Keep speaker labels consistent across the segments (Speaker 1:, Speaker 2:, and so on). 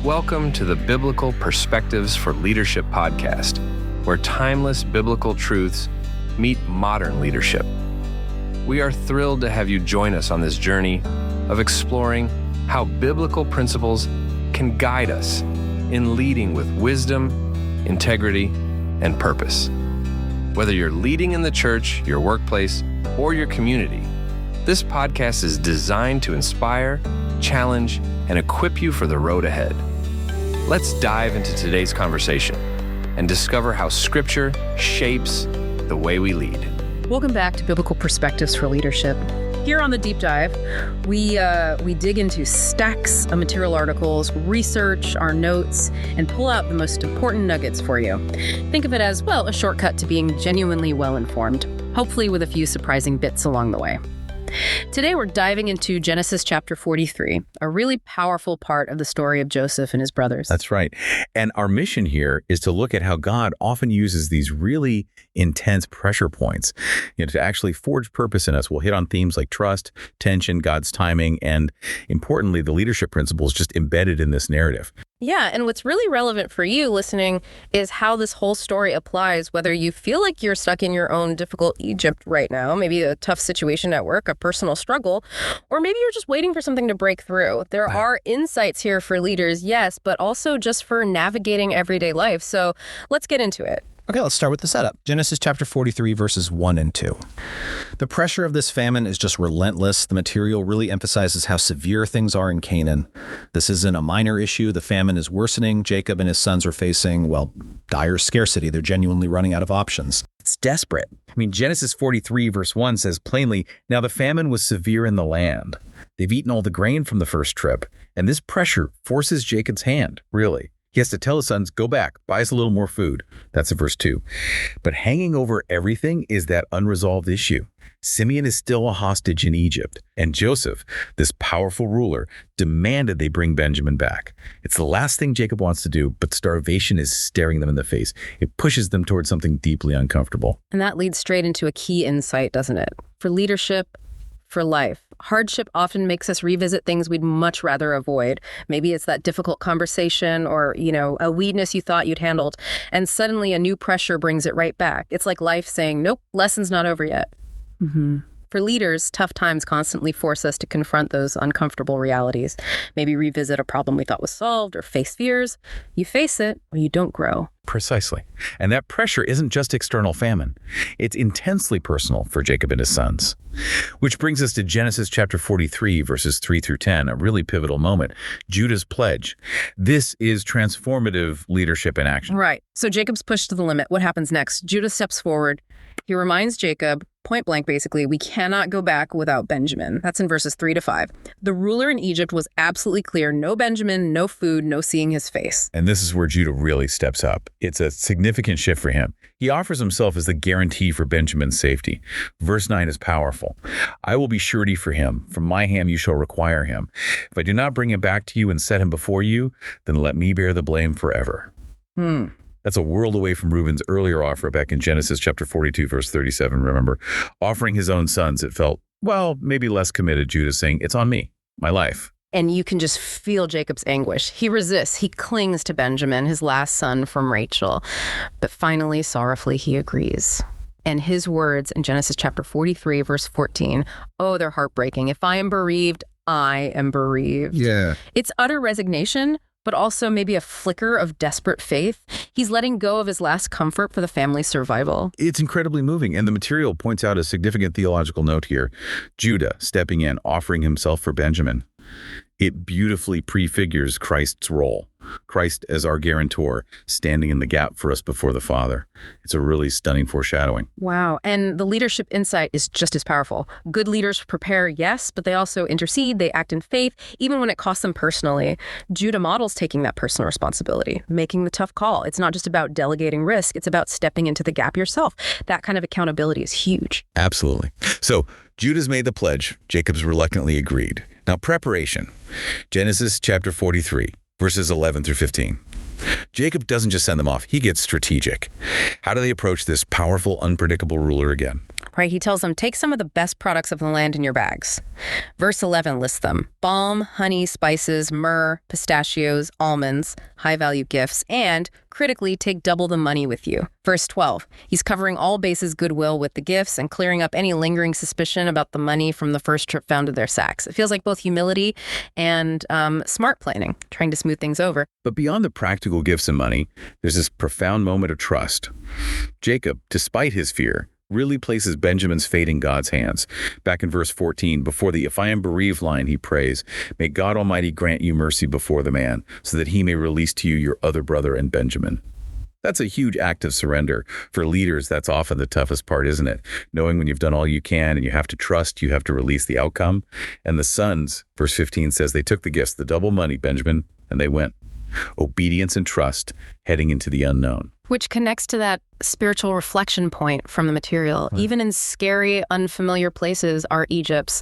Speaker 1: Welcome to the Biblical Perspectives for Leadership podcast, where timeless biblical truths meet modern leadership. We are thrilled to have you join us on this journey of exploring how biblical principles can guide us in leading with wisdom, integrity, and purpose. Whether you're leading in the church, your workplace, or your community, this podcast is designed to inspire, challenge, and equip you for the road ahead. Let's dive into today's conversation and discover how Scripture shapes the way we lead.
Speaker 2: Welcome back to Biblical Perspectives for Leadership. Here on the Deep Dive, we dig into stacks of material articles, research, our notes, and pull out the most important nuggets for you. Think of it as, well, a shortcut to being genuinely well-informed, hopefully with a few surprising bits along the way. Today, we're diving into Genesis chapter 43, a really powerful part of the story of Joseph and his brothers.
Speaker 3: That's right. And our mission here is to look at how God often uses these really intense pressure points, to actually forge purpose in us. We'll hit on themes like trust, tension, God's timing, and importantly, the leadership principles just embedded in this narrative.
Speaker 2: Yeah, and what's really relevant for you listening is how this whole story applies, whether you feel like you're stuck in your own difficult Egypt right now, maybe a tough situation at work, a personal struggle, or maybe you're just waiting for something to break through. There are insights here for leaders, yes, but also just for navigating everyday life. So let's get into it.
Speaker 4: Okay, let's start with the setup. Genesis chapter 43, verses 1 and 2. The pressure of this famine is just relentless. The material really emphasizes how severe things are in Canaan. This isn't a minor issue. The famine is worsening. Jacob and his sons are facing, dire scarcity. They're genuinely running out of options.
Speaker 3: It's desperate. Genesis 43, verse 1 says plainly, "Now the famine was severe in the land." They've eaten all the grain from the first trip, and this pressure forces Jacob's hand, really. He has to tell his sons, go back, buy us a little more food. That's in verse 2. But hanging over everything is that unresolved issue. Simeon is still a hostage in Egypt, and Joseph, this powerful ruler, demanded they bring Benjamin back. It's the last thing Jacob wants to do, but starvation is staring them in the face. It pushes them towards something deeply uncomfortable.
Speaker 2: And that leads straight into a key insight, doesn't it? For leadership, for life. Hardship often makes us revisit things we'd much rather avoid. Maybe it's that difficult conversation or, a weakness you thought you'd handled, and suddenly a new pressure brings it right back. It's like life saying, nope, lesson's not over yet. For leaders, tough times constantly force us to confront those uncomfortable realities. Maybe revisit a problem we thought was solved or face fears. You face it or you don't grow.
Speaker 3: Precisely. And that pressure isn't just external famine. It's intensely personal for Jacob and his sons. Which brings us to Genesis chapter 43, verses 3 through 10, a really pivotal moment. Judah's pledge. This is transformative leadership in action.
Speaker 2: Right. So Jacob's pushed to the limit. What happens next? Judah steps forward. He reminds Jacob, point blank basically, we cannot go back without Benjamin. That's in verses 3 to 5. The ruler in Egypt was absolutely clear. No Benjamin, no food, no seeing his face.
Speaker 3: And this is where Judah really steps up. It's a significant shift for him. He offers himself as the guarantee for Benjamin's safety. Verse 9 is powerful. I will be surety for him. From my hand you shall require him. If I do not bring him back to you and set him before you, then let me bear the blame forever. That's a world away from Reuben's earlier offer back in Genesis chapter 42, verse 37, remember? Offering his own sons, it felt, maybe less committed. Judah saying, it's on me, my life.
Speaker 2: And you can just feel Jacob's anguish. He resists. He clings to Benjamin, his last son from Rachel. But finally, sorrowfully, he agrees. And his words in Genesis chapter 43, verse 14, they're heartbreaking. If I am bereaved, I am bereaved.
Speaker 4: Yeah.
Speaker 2: It's utter resignation, but also maybe a flicker of desperate faith. He's letting go of his last comfort for the family's survival.
Speaker 3: It's incredibly moving, and the material points out a significant theological note here. Judah stepping in, offering himself for Benjamin. It beautifully prefigures Christ's role. Christ as our guarantor, standing in the gap for us before the Father. It's a really stunning foreshadowing.
Speaker 2: Wow. And the leadership insight is just as powerful. Good leaders prepare, yes, but they also intercede. They act in faith, even when it costs them personally. Judah models taking that personal responsibility, making the tough call. It's not just about delegating risk. It's about stepping into the gap yourself. That kind of accountability is huge.
Speaker 3: Absolutely. So Judah's made the pledge. Jacob's reluctantly agreed. Now, preparation. Genesis chapter 43. Verses 11 through 15. Jacob doesn't just send them off, he gets strategic. How do they approach this powerful, unpredictable ruler again?
Speaker 2: right? He tells them, take some of the best products of the land in your bags. Verse 11 lists them: balm, honey, spices, myrrh, pistachios, almonds, high-value gifts, and, critically, take double the money with you. Verse 12, he's covering all bases goodwill with the gifts and clearing up any lingering suspicion about the money from the first trip found in their sacks. It feels like both humility and smart planning, trying to smooth things over.
Speaker 3: But beyond the practical gifts and money, there's this profound moment of trust. Jacob, despite his fear, really places Benjamin's fate in God's hands. Back in verse 14, before the "if I am bereaved" line, he prays, "May God Almighty grant you mercy before the man, so that he may release to you your other brother and Benjamin." That's a huge act of surrender. For leaders, that's often the toughest part, isn't it? Knowing when you've done all you can and you have to trust, you have to release the outcome. And the sons, verse 15 says, they took the gifts, the double money, Benjamin, and they went. Obedience and trust heading into the unknown.
Speaker 2: Which connects to that spiritual reflection point from the material. Right. Even in scary, unfamiliar places, our Egypts,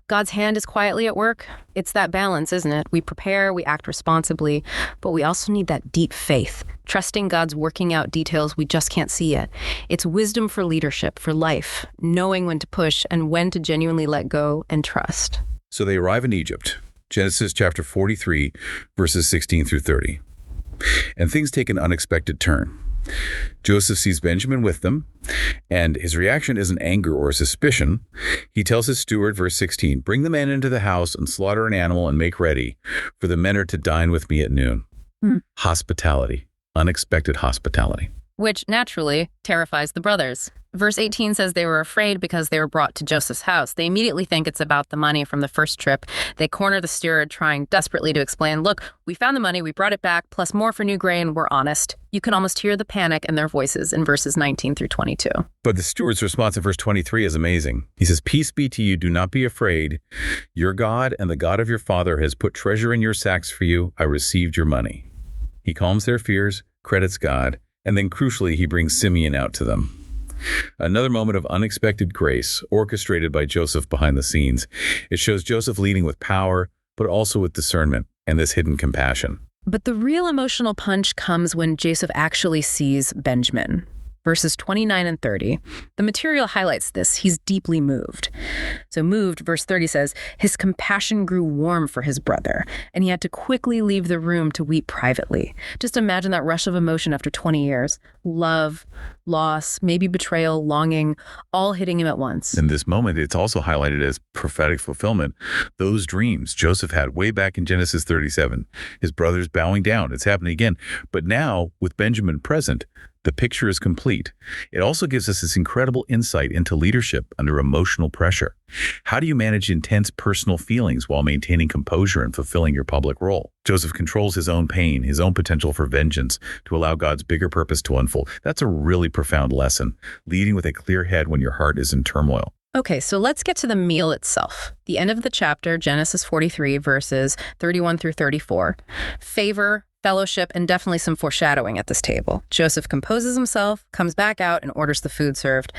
Speaker 2: God's hand is quietly at work. It's that balance, isn't it? We prepare, we act responsibly, but we also need that deep faith, trusting God's working out details we just can't see yet. It's wisdom for leadership, for life, knowing when to push and when to genuinely let go and trust.
Speaker 3: So they arrive in Egypt. Genesis chapter 43, verses 16 through 30. And things take an unexpected turn. Joseph sees Benjamin with them, and his reaction isn't anger or suspicion. He tells his steward, verse 16, "Bring the men into the house and slaughter an animal and make ready, for the men are to dine with me at noon." Hospitality, unexpected hospitality.
Speaker 2: Which naturally terrifies the brothers. Verse 18 says they were afraid because they were brought to Joseph's house. They immediately think it's about the money from the first trip. They corner the steward, trying desperately to explain, "Look, we found the money, we brought it back, plus more for new grain, we're honest." You can almost hear the panic in their voices in verses 19 through 22.
Speaker 3: But the steward's response in verse 23 is amazing. He says, "Peace be to you, do not be afraid. Your God and the God of your father has put treasure in your sacks for you. I received your money." He calms their fears, credits God, and then crucially, he brings Simeon out to them. Another moment of unexpected grace, orchestrated by Joseph behind the scenes. It shows Joseph leading with power, but also with discernment and this hidden compassion.
Speaker 2: But the real emotional punch comes when Joseph actually sees Benjamin. Verses 29 and 30. The material highlights this. He's deeply moved. So moved, verse 30 says, his compassion grew warm for his brother, and he had to quickly leave the room to weep privately. Just imagine that rush of emotion after 20 years. Love, loss, maybe betrayal, longing, all hitting him at once.
Speaker 3: In this moment, it's also highlighted as prophetic fulfillment. Those dreams Joseph had way back in Genesis 37, his brothers bowing down, it's happening again. But now, with Benjamin present, the picture is complete. It also gives us this incredible insight into leadership under emotional pressure. How do you manage intense personal feelings while maintaining composure and fulfilling your public role? Joseph controls his own pain, his own potential for vengeance, to allow God's bigger purpose to unfold. That's a really profound lesson, leading with a clear head when your heart is in turmoil.
Speaker 2: Okay, so let's get to the meal itself. The end of the chapter, Genesis 43, verses 31 through 34. Favor, fellowship, and definitely some foreshadowing at this table. Joseph composes himself, comes back out, and orders the food served.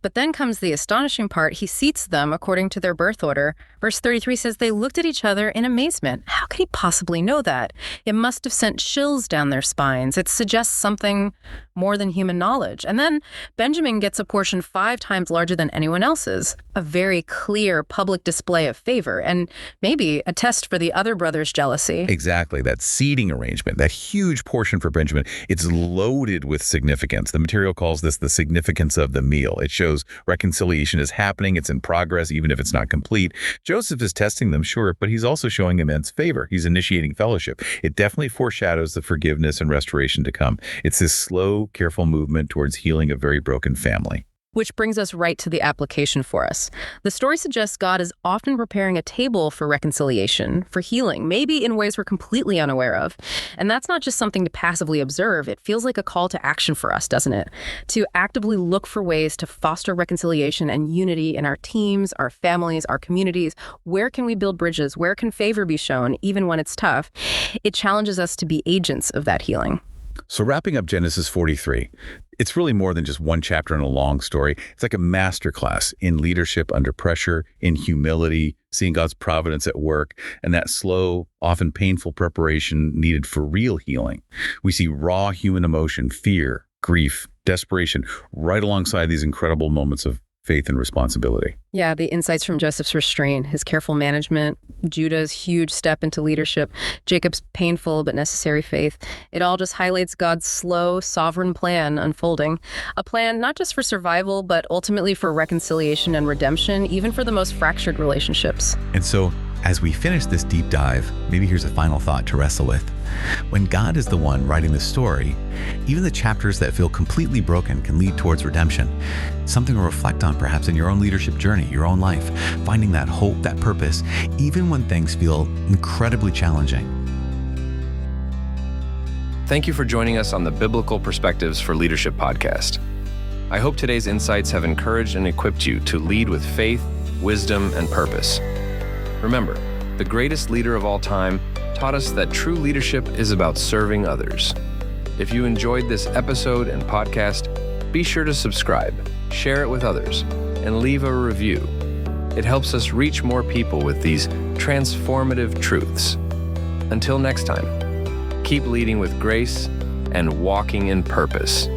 Speaker 2: But then comes the astonishing part. He seats them according to their birth order. Verse 33 says they looked at each other in amazement. How could he possibly know that? It must have sent chills down their spines. It suggests something more than human knowledge. And then Benjamin gets a portion 5 times larger than anyone else's. A very clear public display of favor, and maybe a test for the other brothers' jealousy.
Speaker 3: Exactly, that seating arrangement, that huge portion for Benjamin, it's loaded with significance. The material calls this the significance of the meal. It shows reconciliation is happening, it's in progress, even if it's not complete. Joseph is testing them, sure, but he's also showing immense favor. He's initiating fellowship. It definitely foreshadows the forgiveness and restoration to come. It's this slow, careful movement towards healing a very broken family.
Speaker 2: Which brings us right to the application for us. The story suggests God is often preparing a table for reconciliation, for healing, maybe in ways we're completely unaware of. And that's not just something to passively observe. It feels like a call to action for us, doesn't it? To actively look for ways to foster reconciliation and unity in our teams, our families, our communities. Where can we build bridges? Where can favor be shown, even when it's tough? It challenges us to be agents of that healing.
Speaker 3: So wrapping up Genesis 43, it's really more than just one chapter in a long story. It's like a masterclass in leadership under pressure, in humility, seeing God's providence at work, and that slow, often painful preparation needed for real healing. We see raw human emotion, fear, grief, desperation, right alongside these incredible moments of faith and responsibility.
Speaker 2: Yeah, the insights from Joseph's restraint, his careful management, Judah's huge step into leadership, Jacob's painful but necessary faith. It all just highlights God's slow, sovereign plan unfolding. A plan not just for survival, but ultimately for reconciliation and redemption, even for the most fractured relationships.
Speaker 5: And so, as we finish this deep dive, maybe here's a final thought to wrestle with. When God is the one writing the story, even the chapters that feel completely broken can lead towards redemption. Something to reflect on perhaps in your own leadership journey, your own life, finding that hope, that purpose, even when things feel incredibly challenging.
Speaker 1: Thank you for joining us on the Biblical Perspectives for Leadership podcast. I hope today's insights have encouraged and equipped you to lead with faith, wisdom, and purpose. Remember, the greatest leader of all time taught us that true leadership is about serving others. If you enjoyed this episode and podcast, be sure to subscribe, share it with others, and leave a review. It helps us reach more people with these transformative truths. Until next time, keep leading with grace and walking in purpose.